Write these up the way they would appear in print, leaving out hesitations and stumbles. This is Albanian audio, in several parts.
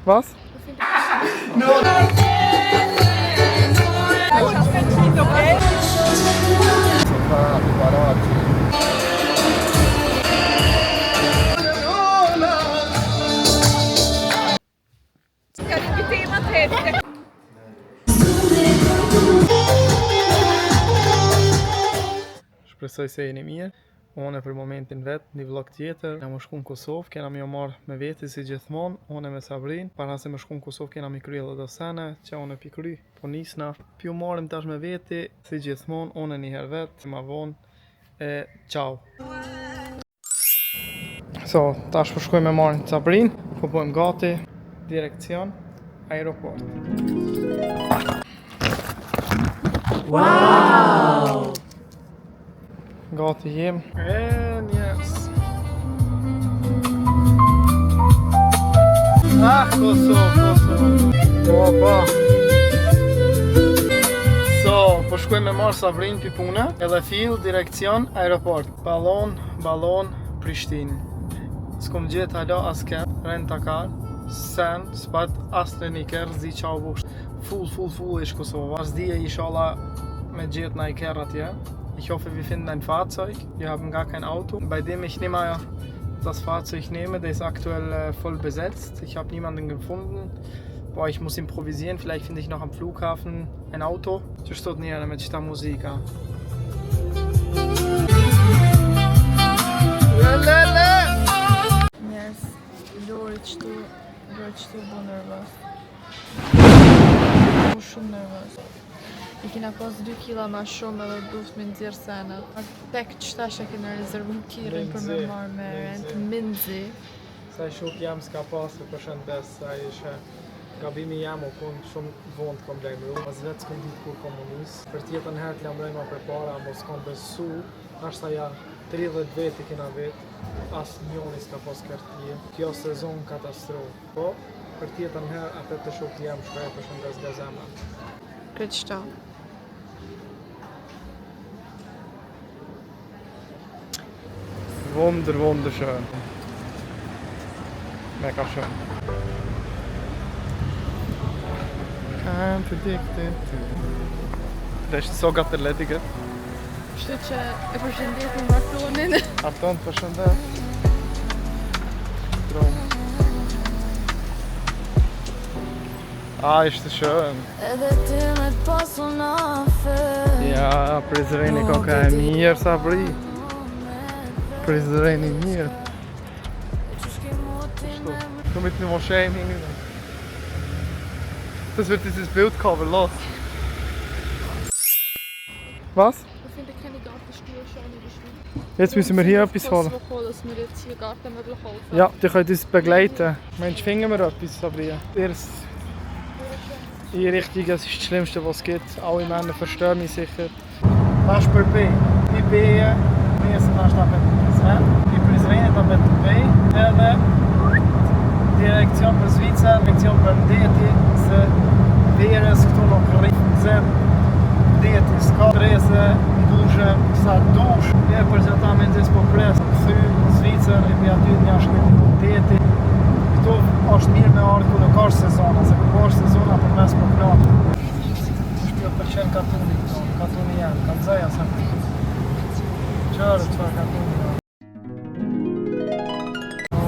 Was? No. Shpresoj se jeni mirë. Unë për momentin vetë një vlog tjetër. Jam më shku në Kosovë, kena mi o marrë me veti si gjithmonë, unë me Sabrin. Para se më shku në Kosovë kena mi kry edhe do sene, që unë pi kry, po nisna. Pju marrim tash me veti, si gjithmonë, unë një herë vetë, ma vonë, ciao. So, tash po shkoj me marrin Sabrin, po bojmë gati, direkcion, aeroport. Wow! Gati jem. And yes. Kosovë. Opa. So, po shkuj me marrë Sabrin pi pune, edhe fill direkcion aeroport. Ballon, Prishtinë. S'kom gjetë hala aske, rentakar, sen, s'pat astre një kërë, zi qa u busht. Full ish Kosova. As dije inshallah me gjetë na i kërë atje. Ich hoffe, wir finden ein Fahrzeug. Wir haben gar kein Auto. Bei dem ich nehme das Fahrzeug nehme, der ist aktuell voll besetzt. Ich habe niemanden gefunden. Boah, ich muss improvisieren. Vielleicht finde ich noch am Flughafen ein Auto. Just dort näher mit sta Musika. Yes, Lori qëtu bu nervos. Bu shumë nervos. I kina pas 2 kila ma shumë edhe duft me nxjerr senet. Tek qëtash e kena rezervu kirin për me marrë me rent, Minzi. Sa shuk jam s'ka pasur përshëndes, sa ishe gabimi jam u kun shumë vonë të kom lejmëru. As vetë s'kom ditë kur komunis. Për tjetën herë të jam lejma për para, mos kom besu. Ashta ja 30 veti kina vetë, as njoni s'ka pas kërtije. Kjo sezon katastrofë. Po, për tjetën herë atë të shuk jam shkaj përshëndes gazema. Këtë qëta. Wunderschön. Mega schön. Kein predicted. Det är så gott erledigt. Kështu që e përshëndetim Artonin. Arton, përshëndet. Drom. Ist das schön. Ja, prizreni koka e mirë, Sabri. Prizreni mirë. Komm mit mir Moschee hin. Das wird dieses Bildcover, los. Was? Ich finde keine Gartenstuhl schon. Jetzt müssen wir hier etwas holen. Dass wir jetzt hier Gartenmöbel kaufen. Ja, die können uns begleiten. Mensch, finden wir etwas, Sabri? Einrichtung, das ist das Schlimmste, was es gibt. Alle Männer verstehen mich sicher. Das ist per B. Die B, mesmo nós está perto do Presidente. E Presidente está perto do B. Ela, direção para a Suíça, direção para o DT, se vieres que tu não queres, DT, se queres, buja, sa duš. Je prezentamento esse popres, se Suíça, e me ajuda a escrever no DT. Këtu është mirë me ardhë ku nuk është sezona, se ku është sezona për mes për platë. Është jo përqenë katuni këto, katuni janë, kanë zëja sa për. Qërë të farë katuni janë.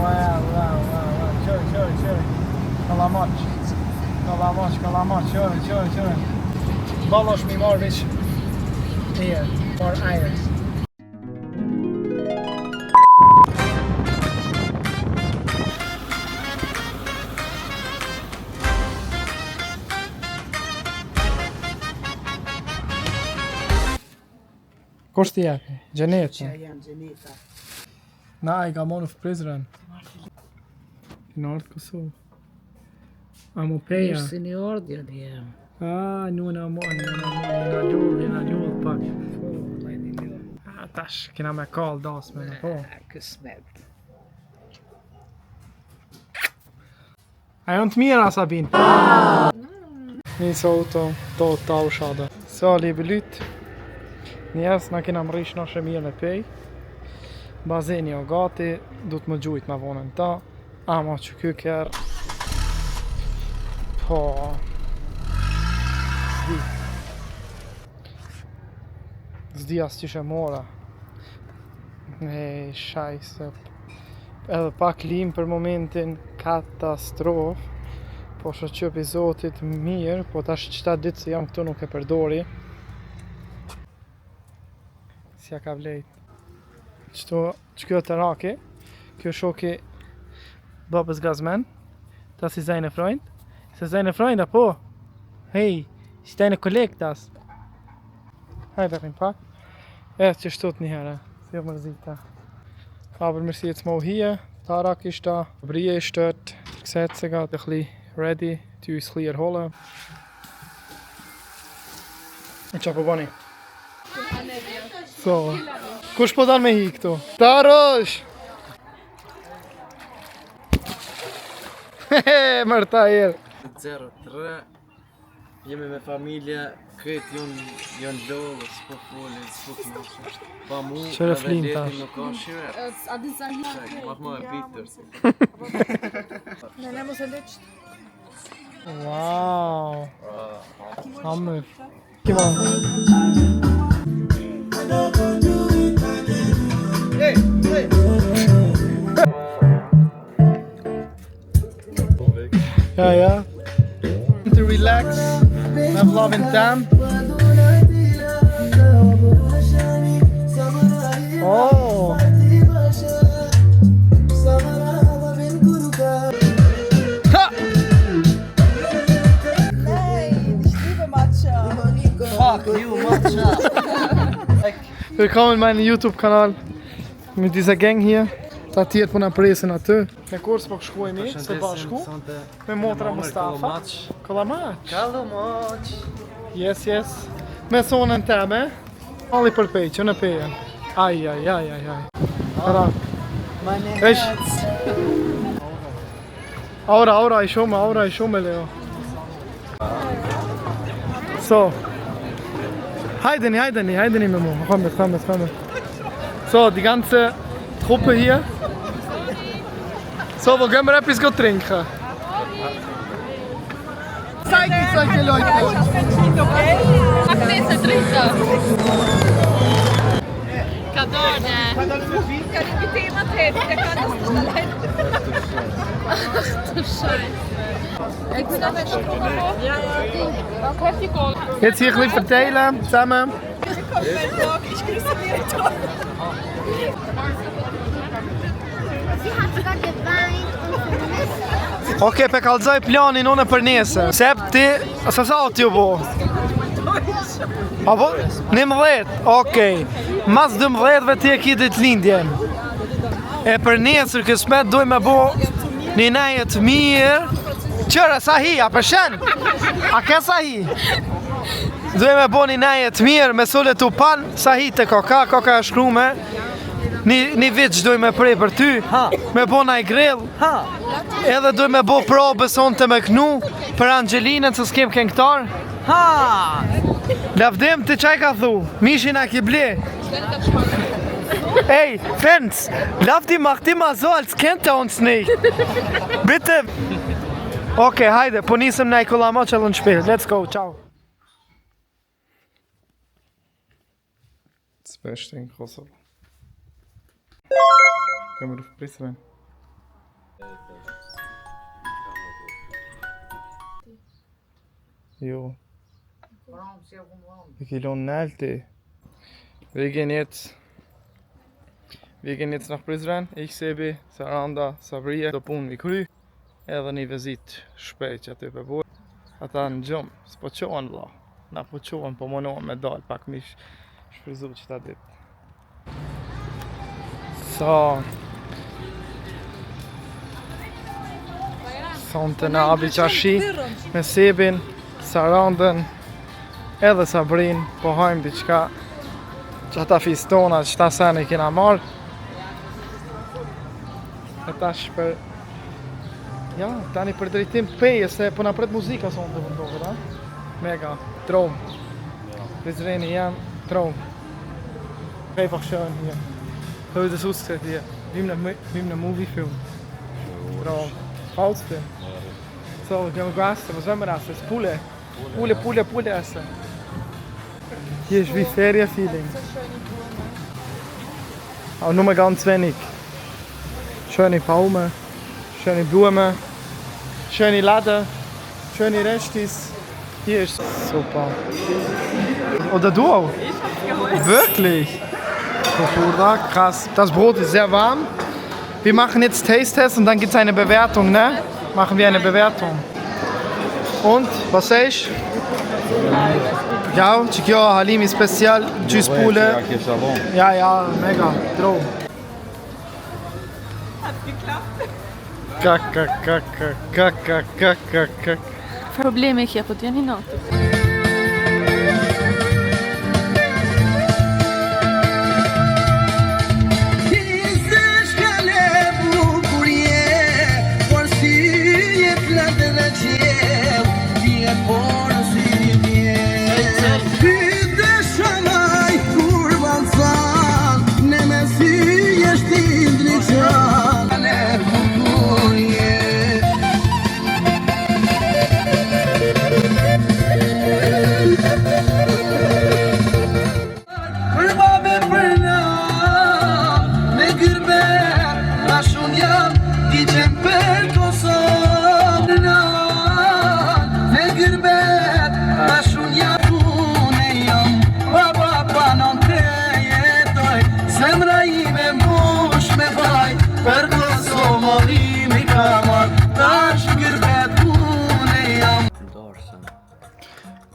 Wow, qërë. Kalamaç, qërë. Balë është mi marrë vish. Here, for iron. Kosh ti japi? Gjeneta? Që jam Gjeneta. Na, I ka monu për Prizren. Në ardhë Kosovë. A mu peja? Ishtë si një ordja di jam. Një në ljullë pak. Tash, kina me kall dasme në po. Kësmet. A janë të mira, Sabin? Nisë auto, to ta u shada. So, liebe Leute. Njerës na kena më rish në shëmirë në pej. Bazeni o gati, du të më gjujt me vonën ta. Ama që kjo kërë Po. Zdi as qyshe mora. Ne, shajse. Edhe pak lim për momentin katastrof. Po shoqëp i Zotit mirë, po tash qëta ditë se jam këtu nuk e përdori. Si ja ka vlejt. Kjo të raki, kjo shoki babës gazmen. Ta si Zajnë Freund. Se Zajnë Freund, apo? Hej, si tajnë kolektas. Hajde rin pak. Që shtot një herë, si jo mërzita. Aber mir sind jetzt mal hier. Tarak ist da, Brie ist dort. Seht sie gerade ein bisschen ready, die uns ein bisschen erholen. Und ciao, Bonnie. So. Kush po dal me hi këtu? Tarosh! Hehe, mërta herë. 03 jemi me familje, këtë jonë lodhë, s'po folë, s'po knashë. Pa mu, Qëre edhe flim leti tash. nuk ka shire. Mak ma e bitër si. Ne mos e leqt. Wow. Hammer. Kim on? Ja. To relax, have love and time. Oh. Ha! Fuck you, matcha! Willkommen in meinem YouTube-Kanal mit dieser Gang hier. Ta tjetë për në presin aty. Me kurs po shkojmi, së bashku. Me motra Mustafa. Kolamaç. Kalomaq! Yes. Me sonën teme. Ali për pej, që në pejen. Aj. Ara. Esh. Aura i shumë Leo. So. Heideni med Mo. Komm. So, die ganze Truppe hier. So, wo gehen wir etwas trinken? Zeig die Leute! Pak nese drita. Kadone. Kan du inte tema till? Jag kan inte Ach du Scheiße. Ik ben dat echt op. Ja. Dan krijg je kool. Jetzt hier ein bisschen verteilen, zusammen. Ich grüße dir doch. Sie hat sogar geweint und vermisst. Okej, pe kallëzoj planin unë për nesër. Sep ti, sa ti u bo? Apo? 11, okej. Mas 12-ve ti e ki ditëlindjen. E për nesër kësmet doj me bo një neje të mirë. Qëra, sa hi, a përshen? A ke sa hi? Doj me bo një neje të mirë, me solet u pan, sa hi të koka e shkrume. Një vit që doj me prej për ty, me bo na i grill, edhe doj me bo probës onë të me knu, për Angelinën që s'kem këngëtar. Lavdim të qaj ka thu, mishin a ki ble. Ey, Fans, lavdim mach di mal so, als kennt uns nicht. Bitte. Okay, hajde, po nisëm në Kolamaç në shpil. Let's go, ciao. Das Beste in Kosovo. Können wir auf Prizren? Jo. Vi kilon nälti. Wir gehen jetzt nach Prizren. Ich, Sebi, Saranda, Sabria, Dopun, Mikry. Edhe një vizit shpejt që aty për bujë. Ata në gjumë, s'po qohen vla. Na po qohen, po monohen me dal pak mish shfryzu që ta dit. Sonte në abi qashi me Sebin, Sarandën, edhe Sabrin, po hajmë diqka që ata fistona që ta sen i kina marrë. E tash për... Ja, tani për drejtim peje, se po na pret muzika sonë të vëndohë, da? Mega, droom. Prizreni jam, droom. Einfach schön hier. Hoe is het ausgesehen hier? Wie in een moviefilm. Droom. Falsfilm. So, gehen wir essen. Was wollen wir essen? Das Poulet. Poulet essen. Hier ist wie Ferienfeeling. Aber nur ganz wenig. Schöne Palmen, schöne Blumen, schöne Läden, schöne Restis. Hier ist super. Oder du auch? Wirklich? Krass. Das Brot ist sehr warm. Wir machen jetzt Taste-Test und dann gibt es eine Bewertung, ne? Machen wir eine Bewertung. Und, was sagst du? Ja, Chikyo, Halimi Special, Juice Poulet. Ja, mega, Traum. Hat geklappt. Kak. Problemi që po t'janë i natë.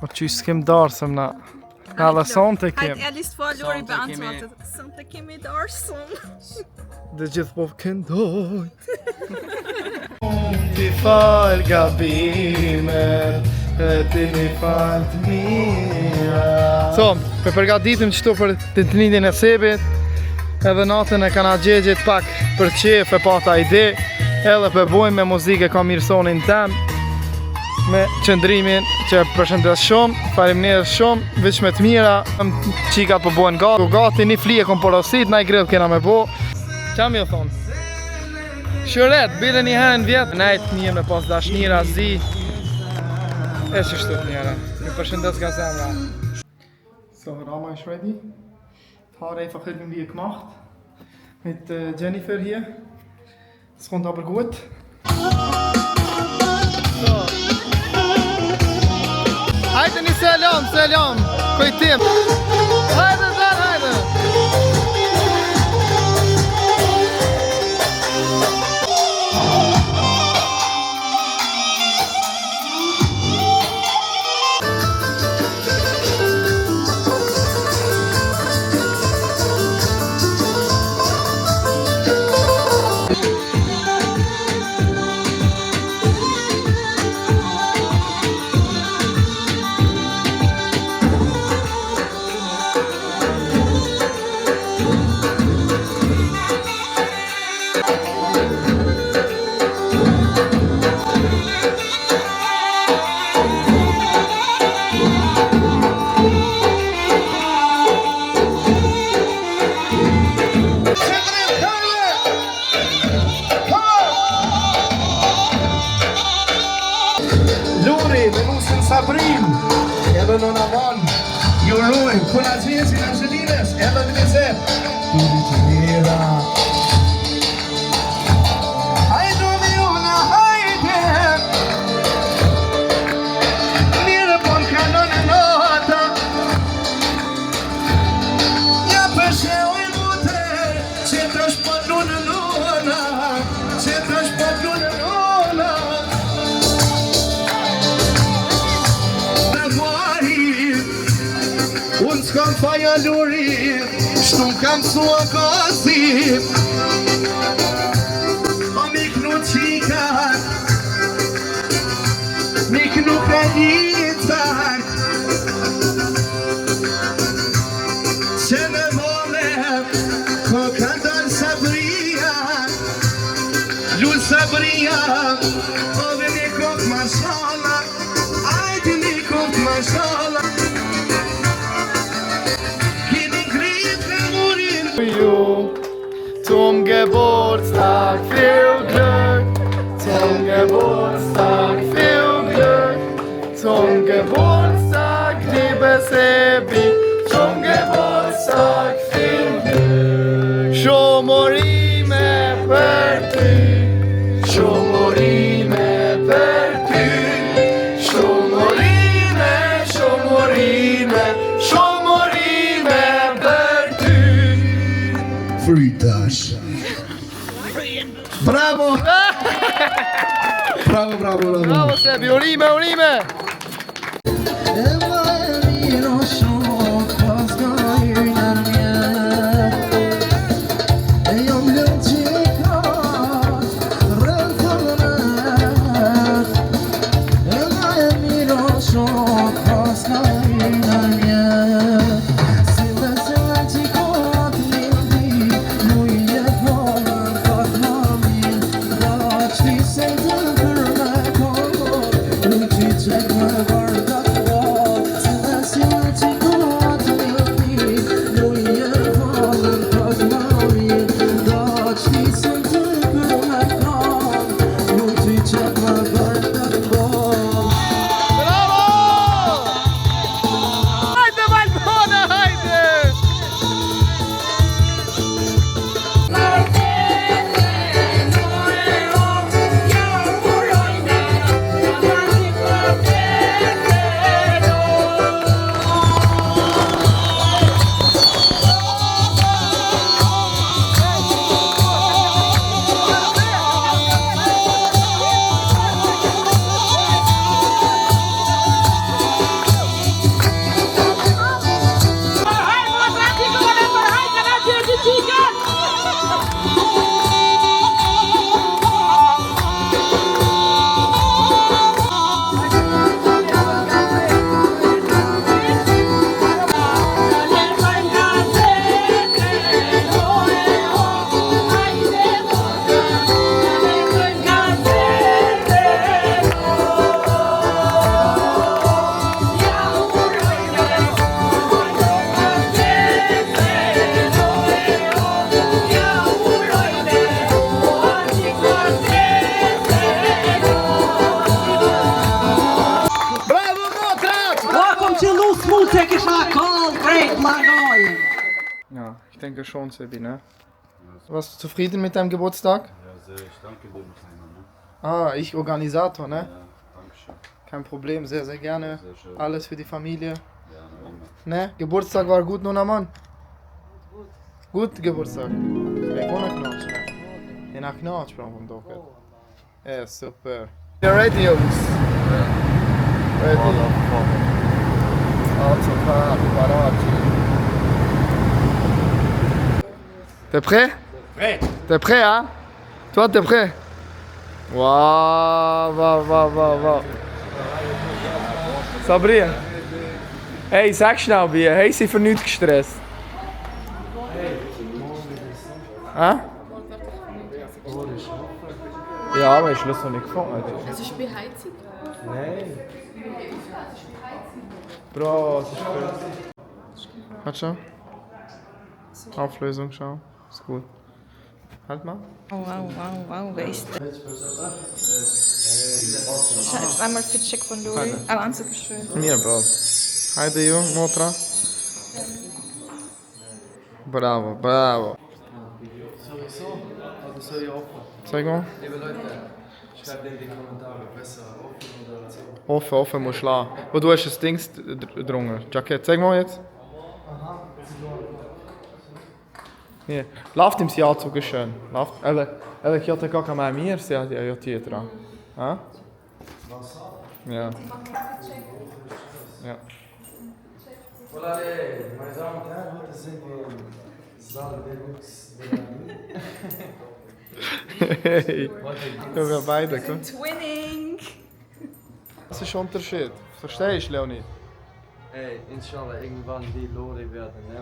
Och tjus kim darsam na. Alla sånt är kim. Jag lyssnar på Lori beantwortet. Sånt är Kim i Darsson. Det just på kindoj. Ti fal gabimet. Ti mi fal mia. Så, vi përgatitem qëtu për ditëlindjen e Sebit. Edhe natën e kana gjegjet pak për qef e pata ide. Edhe përbojmë me muzike ka mirësonin tem. Me qëndrimin që përshëndes shumë, faleminderit shumë, veç me të mira, qikat po bojnë gati, një flije kom porosit, na i grill kena me bo. Qa mi o thonë? Shëret, bile një herën vjetë, nejt mirë me pas dashnira, zi. E që shtut njëra, një përshëndes nga zemra. So, Rama ist ready. Har einfach irgendwie gemacht. Mit Jennifer hier. Es kommt aber gut. So. Haydi ni selam. Kuytim. Haydi. Sabrin, ela non avon, io lui, con la gente Angelines, ela mi dice, tu dici mira. Hai dove una haide, mira pon canone nota, ja peseu i mute, se traspalluna nona, Uns kam feier Luri, stum kam sua gossip. Och mich nu chikan, mich nu kreditan. Sene mole, kokandan sabria, Lul sabria, och vi ni kom mashallah, aj di ni kom mashallah. Zum Geburtstag viel Glück, zum Geburtstag viel bravo. Bravo Sebi, urime, urime! Ja, ich denke schon, Sebi, ne? Warst du zufrieden mit deinem Geburtstag? Ja, sehr. Ich danke dir noch einmal. Ne? Ah, ich Organisator, ne? Ja, danke schön. Kein Problem, sehr, sehr gerne. Sehr schön. Alles für die Familie. Ja, noch immer. Ne? Geburtstag war gut, Nona Mann? Gut Geburtstag. Ik kon een knotje. En een knotje van hem toch. Ja, super. You're ready, jongens? Ready. Also, T'es prêt? Prêt. T'es prêt, hein? Toi, t'es prêt? Wow. Sabrina. Hey, sag schnell wie. Hey, sie für nichts gestresst. Hä? Ja, aber ich habe noch nicht gefunden. Es ist Beheizung. Nein. Bro, es ist gut. Hat schon? Auflösung, schau. Ist gut. Halt mal. Wow, wer ist das? Einmal Fitcheck von Lori. Aber Anzug ist schön. Mir, Bro. Heide, Jo, Motra. Bravo. Sowieso, oder soll ich offen? Zeig mal. Liebe Leute, schreibt in die Kommentare, besser offen oder so. Offen musst du lassen. Wo du hast das Ding drunter. Jackett. Zeig mal jetzt. Hier. Läuft im Anzug ist schön. Läuft. Ich hatte gar keine mehr, sie hat ja hier dran. Ja? Ja. Voilà, meine Damen und Herren, heute sind wir im Saal der Lux. Hey. Wir beide, komm. Twinning! Das ist ein Unterschied. Verstehst du, Leonie? Ey, inshallah, irgendwann die Lori werden, ne?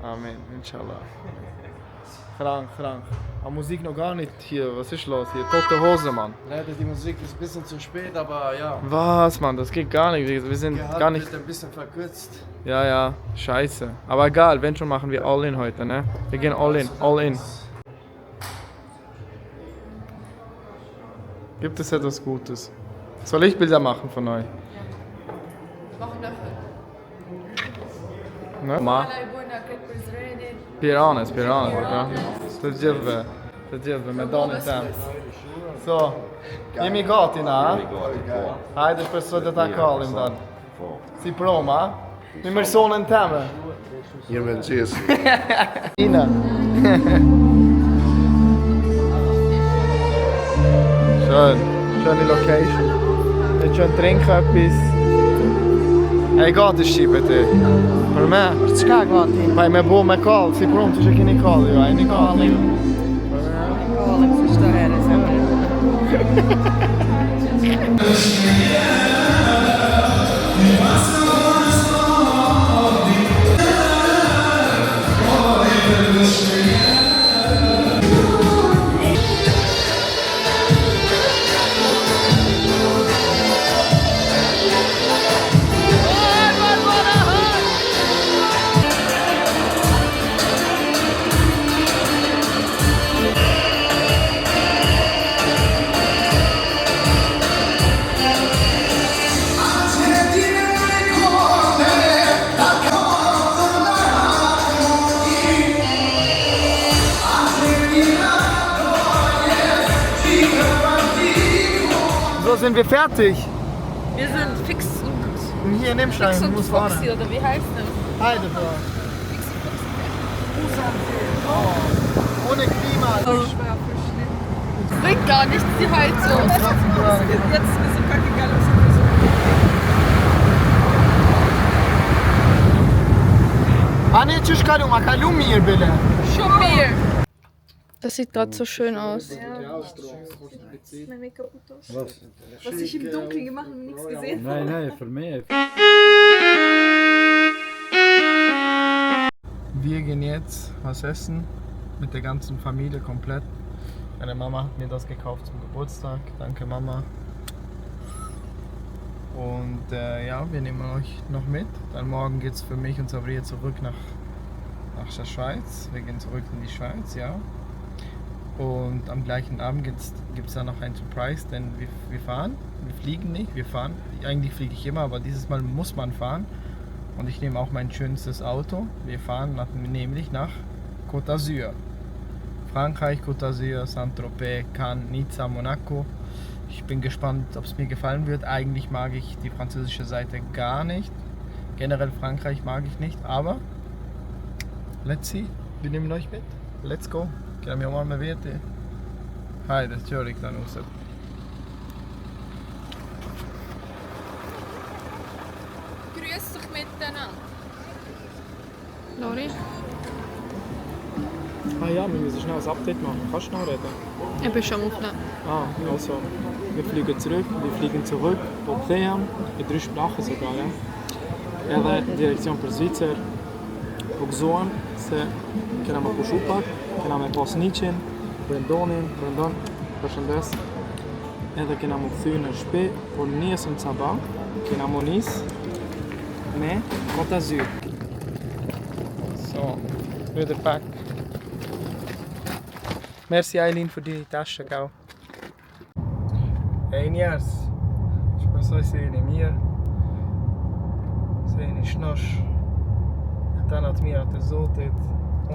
Amen, inshallah. Krank. Aber Musik noch gar nicht hier. Was ist los hier? Tote Hose, Mann. Leider, die Musik ist ein bisschen zu spät, aber ja. Was, Mann? Das geht gar nicht. Wir sind gar nicht... wird ein bisschen verkürzt. Ja, scheiße. Aber egal, wenn schon, machen wir all in heute, ne? Wir gehen all in. Gibt es etwas Gutes? Soll ich Bilder machen von euch? Mach nachher. Ne? Ma? Piranes, ja. Det gillar vi med dagen sen. Så, ge mig gatina. Hajde spesso da Kalim dan. Si proma. Nummer sonen temme. Nie będzie jest. Ina. Schön. në një location. E që në trinka pis. E I gati Shqipe ti. Për me. Për çka gati? Pa I me bu me kall, si prum që keni kall ju, a I një kall ju. Kollë se çdo herë se më. So sind wir fertig. Wir sind fix und Hier, nimm Stein, du musst fahren. Foxy, oder wie heißt das? Heide, Bro. Ohne Klima. Bringt gar nichts, die Heizung. Jetzt ist mir so kackegal. Anne, tschüss, Kalum hier, bitte. Schon mehr. Das sieht gerade so schön aus. Mein Make-up was ich im Dunkeln gemacht und nichts gesehen. Nein, für mich. Wir gehen jetzt was essen mit der ganzen Familie komplett. Meine Mama hat mir das gekauft zum Geburtstag. Danke Mama. Und ja, wir nehmen euch noch mit. Dann morgen geht es für mich und Sabrina zurück nach der Schweiz. Wir gehen zurück in die Schweiz, ja. Und am gleichen Abend gibt es dann noch einen Surprise, denn wir fahren. Wir fliegen nicht, wir fahren. Eigentlich fliege ich immer, aber dieses Mal muss man fahren. Und ich nehme auch mein schönstes Auto. Wir fahren nämlich nach Côte d'Azur. Frankreich, Côte d'Azur, Saint-Tropez, Cannes, Nizza, Monaco. Ich bin gespannt, ob es mir gefallen wird. Eigentlich mag ich die französische Seite gar nicht. Generell Frankreich mag ich nicht, aber let's see. Wir nehmen euch mit. Let's go. Kan jag vara med VT? Hajde, kör riktigt noset. Grüß dich miteinander. Lori, Ah ja, wir müssen schnell ein Update machen. Kannst du schnell reden? ich bin schon am Aufnehmen. Also, wir fliegen zurück au Pléam, in 3 Sprachen sogar. Ja? Ela Direction per Svizzera, au Gzoan, se kërama po Shupak, kërama pas Nichin, Brendon, përshëndes. Edhe kena më kthy në shtëpi, por nesër sabah kena më nis me Côte d'Azur. So, wieder back. Merci Eileen für die Tasche, gell? Hey Niers, shpresoj se jeni mirë, se jeni shnosh, jeta të mira të Zotit.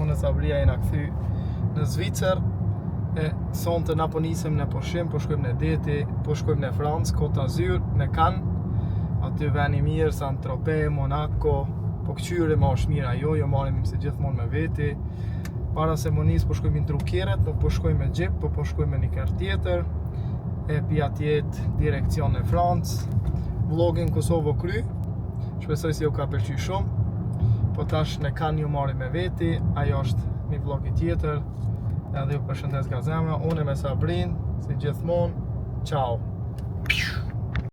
Unë Sabria jena kthy në Zvicër, e sonte na po nisem në pushim, po shkojmë në deti, po shkojmë në Francë, Côte d'Azur, në Cannes, aty veni mirë, Saint-Tropez, Monaco, po këqyre ma është mirë ajo, jo marim se gjithmonë me veti. Para se më nis po shkojmë në Trukieret, nuk po shkojmë me xhip, po shkojmë në një kart tjetër. E pi atjet direkcion në Francë. Vlogin Kosovo kry. Shpresoj se ju ka pëlqyer shumë. Po tash ne kanë ju marrim me veti, ajo është një vlog I tjetër. Edhe ju përshëndes nga zemra, unë me Sabrin, si gjithmonë. Ciao.